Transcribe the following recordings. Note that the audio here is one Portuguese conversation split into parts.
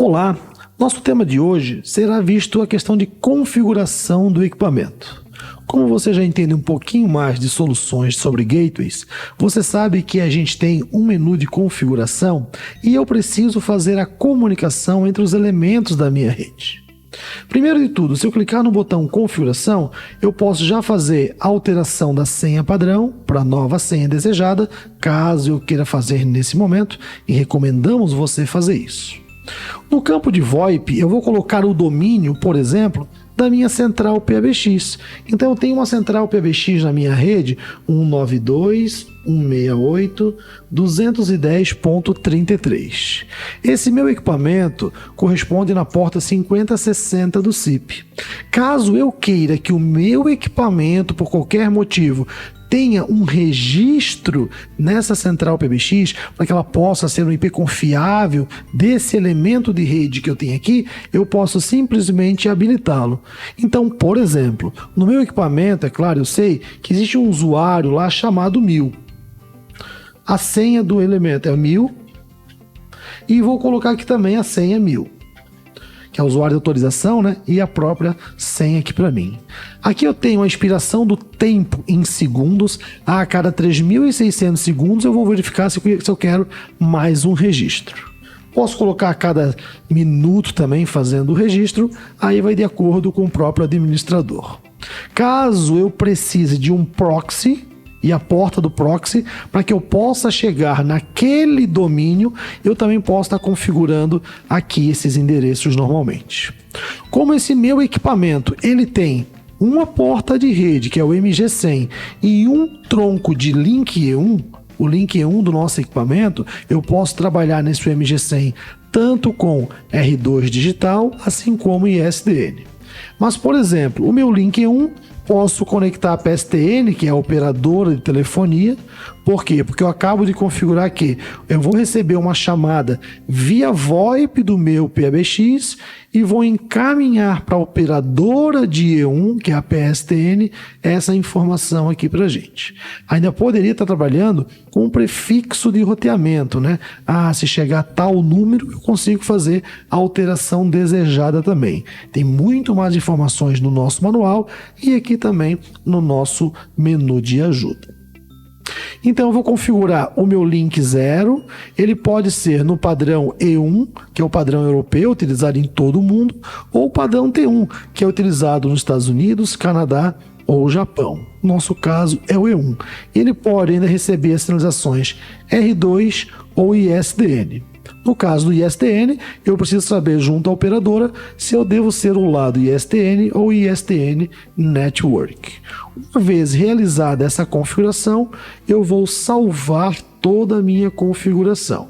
Olá, nosso tema de hoje será visto a questão de configuração do equipamento. Como você já entende um pouquinho mais de soluções sobre gateways, você sabe que a gente tem um menu de configuração e eu preciso fazer a comunicação entre os elementos da minha rede. Primeiro de tudo, se eu clicar no botão configuração, eu posso já fazer a alteração da senha padrão para a nova senha desejada, caso eu queira fazer nesse momento, e recomendamos você fazer isso. No campo de VoIP, eu vou colocar o domínio, por exemplo, da minha central PBX. Então eu tenho uma central PBX na minha rede 192.168.210.33. Esse meu equipamento corresponde na porta 5060 do CIP. Caso eu queira que o meu equipamento, por qualquer motivo, tenha um registro nessa central PBX, para que ela possa ser um IP confiável desse elemento de rede que eu tenho aqui, eu posso simplesmente habilitá-lo. Então, por exemplo, no meu equipamento, é claro, eu sei que existe um usuário lá chamado 1000. A senha do elemento é 1000 e vou colocar aqui também a senha 1000. Que é o usuário de autorização, né? E a própria senha aqui para mim. Aqui eu tenho a expiração do tempo em segundos. A cada 3.600 segundos eu vou verificar se eu quero mais um registro. Posso colocar a cada minuto também fazendo o registro, aí vai de acordo com o próprio administrador. Caso eu precise de um proxy, e a porta do proxy, para que eu possa chegar naquele domínio, eu também posso estar configurando aqui esses endereços normalmente. Como esse meu equipamento ele tem uma porta de rede, que é o MG100, e um tronco de link E1, o link E1 do nosso equipamento, eu posso trabalhar nesse MG100 tanto com R2 digital, assim como ISDN. Mas, por exemplo, o meu link E1, posso conectar a PSTN, que é a operadora de telefonia. Por quê? Porque eu acabo de configurar que eu vou receber uma chamada via VoIP do meu PBX e vou encaminhar para a operadora de E1, que é a PSTN, essa informação aqui para a gente. Ainda poderia estar trabalhando com um prefixo de roteamento, né? Se chegar a tal número, eu consigo fazer a alteração desejada também. Tem muito mais informações no nosso manual e aqui também no nosso menu de ajuda. Então eu vou configurar o meu link 0, ele pode ser no padrão E1, que é o padrão europeu, utilizado em todo o mundo, ou o padrão T1, que é utilizado nos Estados Unidos, Canadá ou Japão. No nosso caso é o E1. Ele pode ainda receber as sinalizações R2 ou ISDN. No caso do ISDN, eu preciso saber junto à operadora se eu devo ser o lado ISDN ou ISDN Network. Uma vez realizada essa configuração, eu vou salvar toda a minha configuração.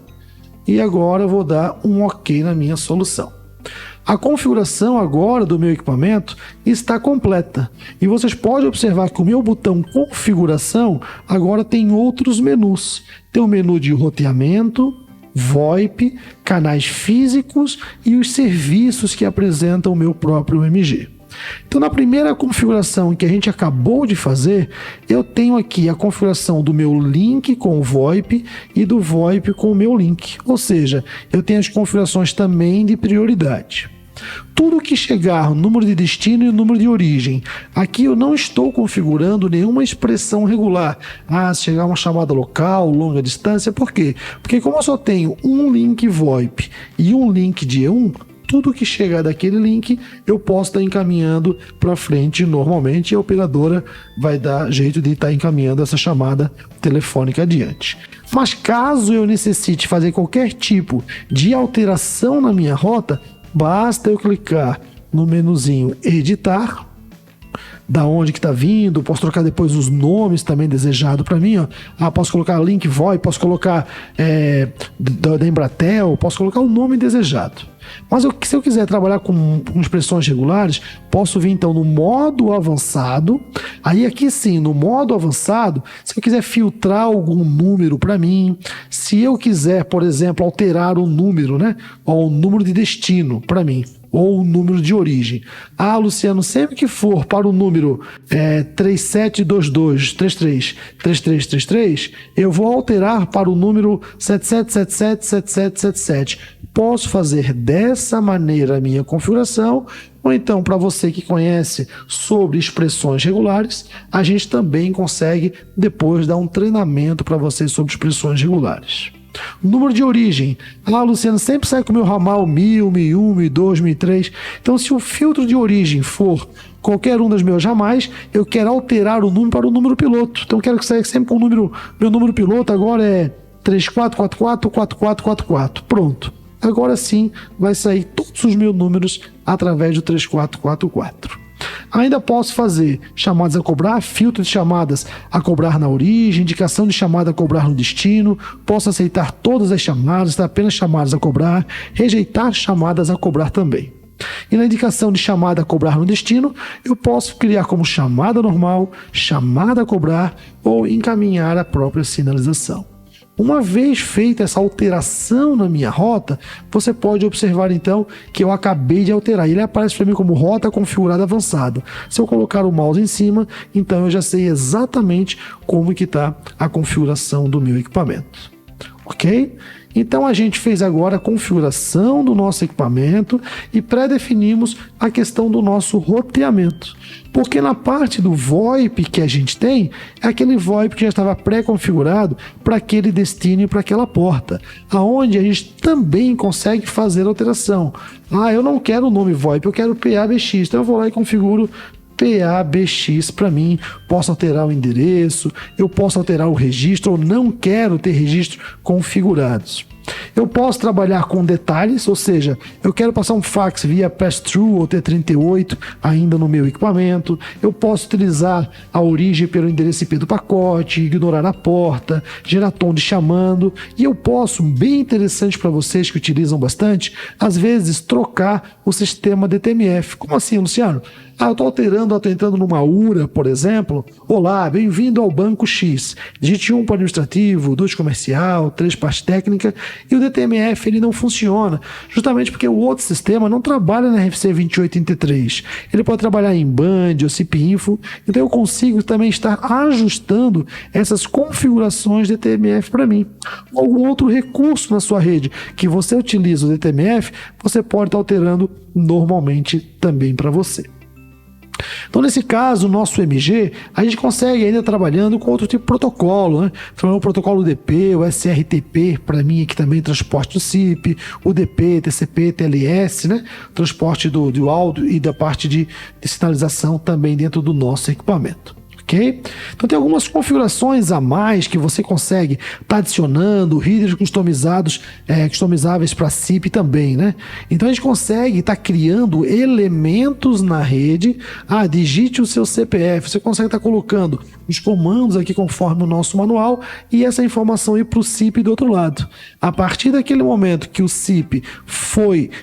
E agora eu vou dar um OK na minha solução. A configuração agora do meu equipamento está completa. E vocês podem observar que o meu botão configuração agora tem outros menus. Tem o menu de roteamento, VoIP, canais físicos e os serviços que apresentam o meu próprio MG. Então, na primeira configuração que a gente acabou de fazer, eu tenho aqui a configuração do meu link com o VoIP e do VoIP com o meu link. Ou seja, eu tenho as configurações também de prioridade. Tudo que chegar no número de destino e o número de origem, aqui eu não estou configurando nenhuma expressão regular. Se chegar uma chamada local, longa distância, por quê? Porque como eu só tenho um link VoIP e um link de E1, tudo que chegar daquele link eu posso estar encaminhando para frente normalmente e a operadora vai dar jeito de estar encaminhando essa chamada telefônica adiante. Mas caso eu necessite fazer qualquer tipo de alteração na minha rota, basta eu clicar no menuzinho editar, da onde que está vindo, posso trocar depois os nomes também desejado para mim, posso colocar link VoIP, posso colocar da Embratel, posso colocar o nome desejado. Mas se eu quiser trabalhar com expressões regulares, posso vir então no modo avançado. Aí aqui sim, no modo avançado, se eu quiser filtrar algum número para mim, se eu quiser, por exemplo, alterar o número, né, ou o número de destino para mim, ou o número de origem. Ah, Luciano, sempre que for para o número 3722333333, eu vou alterar para o número 77777777. Posso fazer dessa maneira a minha configuração, ou então, para você que conhece sobre expressões regulares, a gente também consegue depois dar um treinamento para vocês sobre expressões regulares. Número de origem. Ah, Luciano, sempre sai com o meu ramal 1000, 1001, 1002, 1003. Então, se o filtro de origem for qualquer um dos meus ramais, eu quero alterar o número para o número piloto. Então, eu quero que saia sempre com o número. Meu número piloto agora é 34444444. Pronto. Agora sim vai sair todos os meus números através do 3444. Ainda posso fazer chamadas a cobrar, filtro de chamadas a cobrar na origem, indicação de chamada a cobrar no destino. Posso aceitar todas as chamadas, apenas chamadas a cobrar, rejeitar chamadas a cobrar também. E na indicação de chamada a cobrar no destino, eu posso criar como chamada normal, chamada a cobrar ou encaminhar a própria sinalização. Uma vez feita essa alteração na minha rota, você pode observar então que eu acabei de alterar. Ele aparece para mim como rota configurada avançada. Se eu colocar o mouse em cima, então eu já sei exatamente como que está a configuração do meu equipamento. Ok? Então a gente fez agora a configuração do nosso equipamento e pré-definimos a questão do nosso roteamento. Porque na parte do VoIP que a gente tem, é aquele VoIP que já estava pré-configurado para aquele destino e para aquela porta, aonde a gente também consegue fazer alteração. Ah, eu não quero o nome VoIP, eu quero PABX, então eu vou lá e configuro PABX para mim, posso alterar o endereço, eu posso alterar o registro, ou não quero ter registros configurados. Eu posso trabalhar com detalhes, ou seja, eu quero passar um fax via pass-through ou T38 ainda no meu equipamento. Eu posso utilizar a origem pelo endereço IP do pacote, ignorar a porta, gerar tom de chamando. E eu posso, bem interessante para vocês que utilizam bastante, às vezes trocar o sistema DTMF. Como assim, Luciano? Ah, eu estou alterando, estou entrando numa URA, por exemplo. Olá, bem-vindo ao Banco X. Digite 1 para administrativo, 2 comercial, 3 parte técnica. E o DTMF ele não funciona, justamente porque o outro sistema não trabalha na RFC 2833. Ele pode trabalhar em Band ou CIP-Info. Então eu consigo também estar ajustando essas configurações DTMF para mim. Algum outro recurso na sua rede que você utiliza o DTMF, você pode estar alterando normalmente também para você. Então, nesse caso, o nosso MG, a gente consegue ainda trabalhando com outro tipo de protocolo, né? O protocolo DP, o SRTP, para mim aqui também, transporte do CIP, o DP, TCP, TLS, né? Transporte do áudio e da parte de sinalização também dentro do nosso equipamento. Okay? Então tem algumas configurações a mais que você consegue estar adicionando, readers customizáveis para SIP também, né? Então a gente consegue estar criando elementos na rede. Ah, digite o seu CPF, você consegue estar colocando os comandos aqui conforme o nosso manual e essa informação ir para o SIP do outro lado. A partir daquele momento que o SIP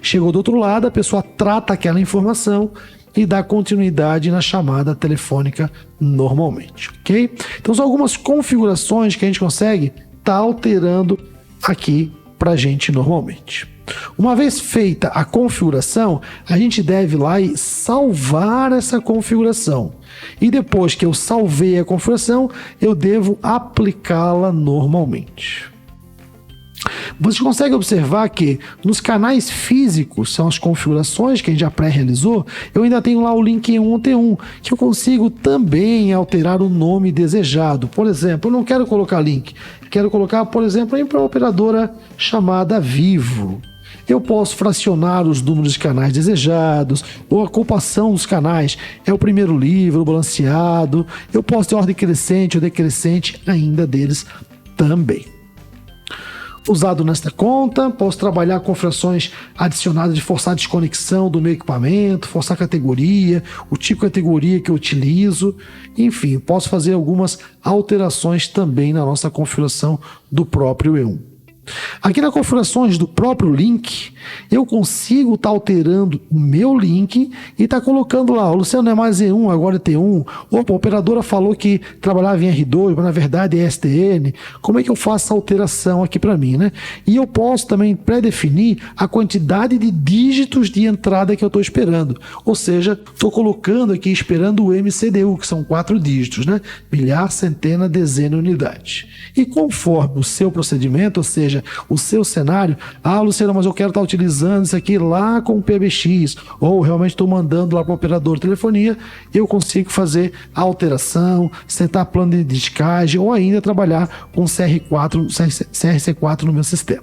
chegou do outro lado, a pessoa trata aquela informação e dá continuidade na chamada telefônica normalmente, ok? Então são algumas configurações que a gente consegue estar alterando aqui para a gente normalmente. Uma vez feita a configuração, a gente deve ir lá e salvar essa configuração. E depois que eu salvei a configuração, eu devo aplicá-la normalmente. Você consegue observar que nos canais físicos, são as configurações que a gente já pré-realizou, eu ainda tenho lá o link em T1, que eu consigo também alterar o nome desejado. Por exemplo, eu não quero colocar link, quero colocar, por exemplo, para uma operadora chamada Vivo. Eu posso fracionar os números de canais desejados, ou a ocupação dos canais é o primeiro livro, o balanceado. Eu posso ter ordem crescente ou decrescente ainda deles também. Usado nesta conta, posso trabalhar com configurações adicionadas de forçar a desconexão do meu equipamento, forçar a categoria, o tipo de categoria que eu utilizo, enfim, posso fazer algumas alterações também na nossa configuração do próprio E1. Aqui nas configurações do próprio link, eu consigo estar alterando o meu link e estar colocando lá, o Luciano não é mais E1, agora é T1. Opa, a operadora falou que trabalhava em R2, mas na verdade é STN. Como é que eu faço essa alteração aqui para mim, né? E eu posso também pré-definir a quantidade de dígitos de entrada que eu estou esperando. Ou seja, estou colocando aqui esperando o MCDU, que são 4 dígitos, né? Milhar, centena, dezena e unidade. E conforme o seu procedimento, ou seja, o seu cenário, Luciano, mas eu quero estar utilizando isso aqui lá com o PBX, ou realmente estou mandando lá para o operador de telefonia, eu consigo fazer a alteração, setar plano de descagem, ou ainda trabalhar com CRC4 no meu sistema.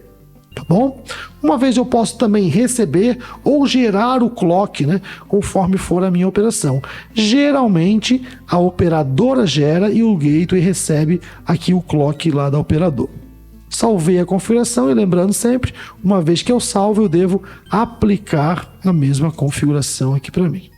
Tá bom? Uma vez eu posso também receber ou gerar o clock, né, conforme for a minha operação. Geralmente, a operadora gera e o gateway recebe aqui o clock lá da operadora. Salvei a configuração e lembrando sempre, uma vez que eu salvo, eu devo aplicar a mesma configuração aqui para mim.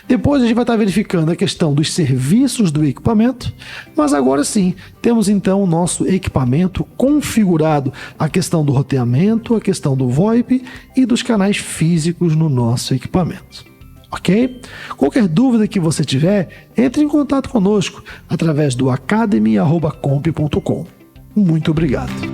Depois a gente vai estar verificando a questão dos serviços do equipamento, mas agora sim, temos então o nosso equipamento configurado, a questão do roteamento, a questão do VoIP e dos canais físicos no nosso equipamento. Ok? Qualquer dúvida que você tiver, entre em contato conosco através do academy@comp.com. Muito obrigado.